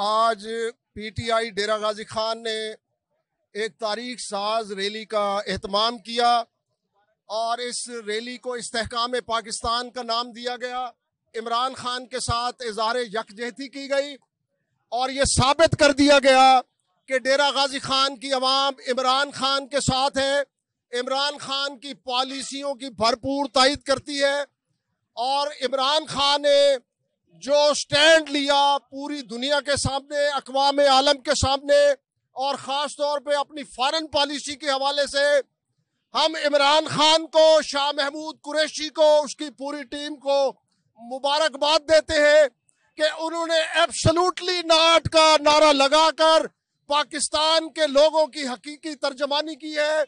آج P T I Dera Ghazi Khan نے ایک تاریخ ساز ریلی کا اہتمام کیا اور اس ریلی کو استحکام پاکستان کا نام دیا گیا۔ عمران خان کے ساتھ اظہار یکجہتی کی گئی اور یہ ثابت کر دیا گیا کہ ڈیرہ غازی خان کی عوام عمران خان کے ساتھ ہے، عمران خان کی پالیسیوں کی بھرپور تائید کرتی ہے اور عمران خان نے جو سٹینڈ لیا پوری دنیا کے سامنے، اقوام عالم کے سامنے اور خاص طور پہ اپنی فارن پالیسی کے حوالے سے، ہم عمران خان کو، شاہ محمود قریشی کو، اس کی پوری ٹیم کو مبارکباد دیتے ہیں کہ انہوں نے ایبسلوٹلی ناٹ کا نعرہ لگا کر پاکستان کے لوگوں کی حقیقی ترجمانی کی ہے۔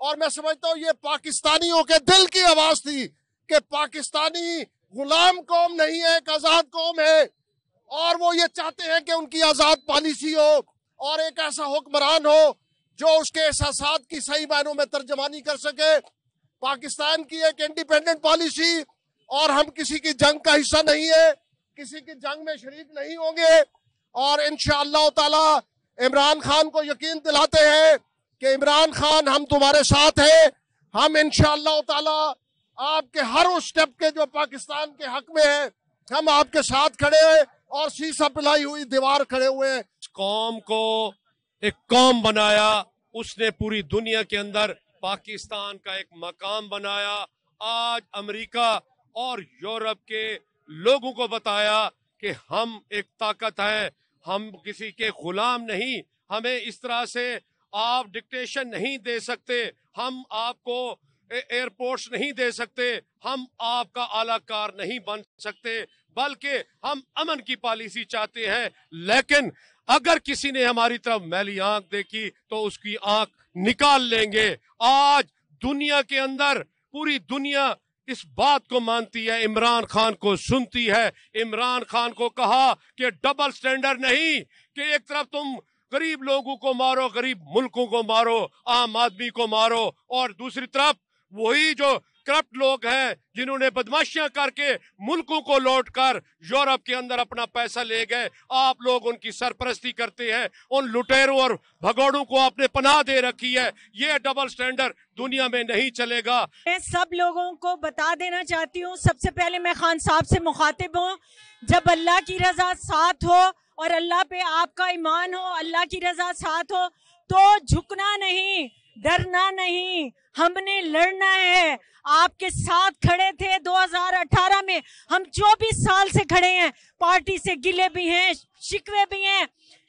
اور میں سمجھتا ہوں یہ پاکستانیوں کے دل کی آواز تھی کہ پاکستانی غلام قوم نہیں ہے، ایک آزاد قوم ہے اور وہ یہ چاہتے ہیں کہ ان کی آزاد پالیسی ہو اور ایک ایسا حکمران ہو جو اس کے احساسات کی صحیح معنوں میں ترجمانی کر سکے۔ پاکستان کی ایک انڈیپینڈنٹ پالیسی اور ہم کسی کی جنگ کا حصہ نہیں ہے، کسی کی جنگ میں شریک نہیں ہوں گے اور انشاءاللہ تعالی عمران خان کو یقین دلاتے ہیں کہ عمران خان ہم تمہارے ساتھ ہیں، ہم انشاءاللہ تعالی آپ کے ہر اس سٹیپ کے جو پاکستان کے حق میں ہے ہم آپ کے ساتھ کھڑے ہیں اور سیسا پلائی ہوئی دیوار کھڑے ہوئے ہیں۔ قوم کو ایک قوم بنایا، اس نے پوری دنیا کے اندر پاکستان کا ایک مقام بنایا۔ آج امریکہ اور یورپ کے لوگوں کو بتایا کہ ہم ایک طاقت ہے، ہم کسی کے غلام نہیں، ہمیں اس طرح سے آپ ڈکٹیشن نہیں دے سکتے، ہم آپ کو ایئرپورٹس نہیں دے سکتے، ہم آپ کا اعلی کار نہیں بن سکتے، بلکہ ہم امن کی پالیسی چاہتے ہیں۔ لیکن اگر کسی نے ہماری طرف میلی آنکھ دیکھی تو اس کی آنکھ نکال لیں گے۔ آج دنیا کے اندر پوری دنیا اس بات کو مانتی ہے، عمران خان کو سنتی ہے۔ عمران خان کو کہا کہ ڈبل سٹینڈرڈ نہیں کہ ایک طرف تم غریب لوگوں کو مارو، غریب ملکوں کو مارو، عام آدمی کو مارو، اور دوسری طرف وہی جو کرپٹ لوگ ہیں جنہوں نے بدماشیاں کر کے ملکوں کو لوٹ کر یورپ کے اندر اپنا پیسہ لے گئے، آپ لوگ ان کی سرپرستی کرتے ہیں، ان لٹیروں اور بھگوڑوں کو آپ نے پناہ دے رکھی ہے۔ یہ ڈبل سٹینڈرڈ دنیا میں نہیں چلے گا۔ میں سب لوگوں کو بتا دینا چاہتی ہوں، سب سے پہلے میں خان صاحب سے مخاطب ہوں، جب اللہ کی رضا ساتھ ہو اور اللہ پہ آپ کا ایمان ہو، اللہ کی رضا ساتھ ہو تو جھکنا نہیں، ڈرنا نہیں، ہم نے لڑنا ہے۔ آپ کے ساتھ کھڑے تھے 2018 میں، ہم 24 سال سے کھڑے ہیں، پارٹی سے گلے بھی ہیں، شکوے بھی ہیں،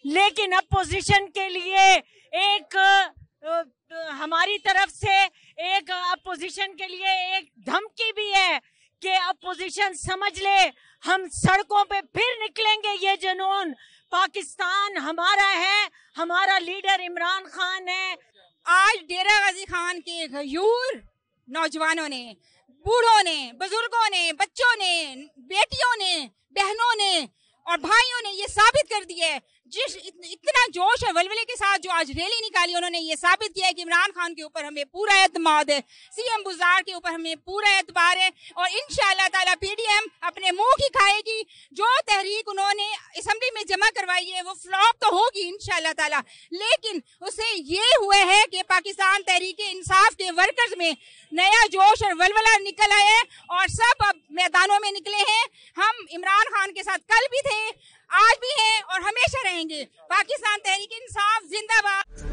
لیکن اپوزیشن کے لیے ایک ہماری طرف سے ایک اپوزیشن کے لیے ایک دھمکی بھی ہے کہ اپوزیشن سمجھ لے ہم سڑکوں پہ پھر نکلیں گے۔ یہ جنون پاکستان ہمارا ہے، ہمارا لیڈر عمران خان ہے۔ آج ڈیرہ غازی خان کے غیور نوجوانوں نے، بوڑھوں نے، بزرگوں نے، بچوں نے، بیٹیوں نے، بہنوں نے اور بھائیوں نے یہ ثابت کر دیا ہے، جس اتنا جوش اور ولولے کے ساتھ جو آج ریلی نکالی، انہوں نے یہ ثابت کیا ہے کہ عمران خان کے اوپر ہمیں پورا اعتماد ہے، سی ایم بزدار کے اوپر ہمیں پورا اعتبار ہے اور انشاءاللہ تعالیٰ پی ڈی ایم اپنے منہ کی کھائے گی۔ جو تحریک انہوں نے اسمبلی میں جمع کروائی ہے وہ فلاپ تو ہوگی انشاءاللہ تعالیٰ، لیکن اسے یہ ہوئے ہے کہ پاکستان تحریک انصاف کے ورکرز میں نیا جوش اور ولولہ نکل آئے اور سب اب میدانوں میں نکلے ہیں۔ ہم عمران خان کے ساتھ کل بھی تھے، آج بھی ہیں اور ہمیشہ رہیں گے۔ پاکستان تحریک انصاف زندہ باد۔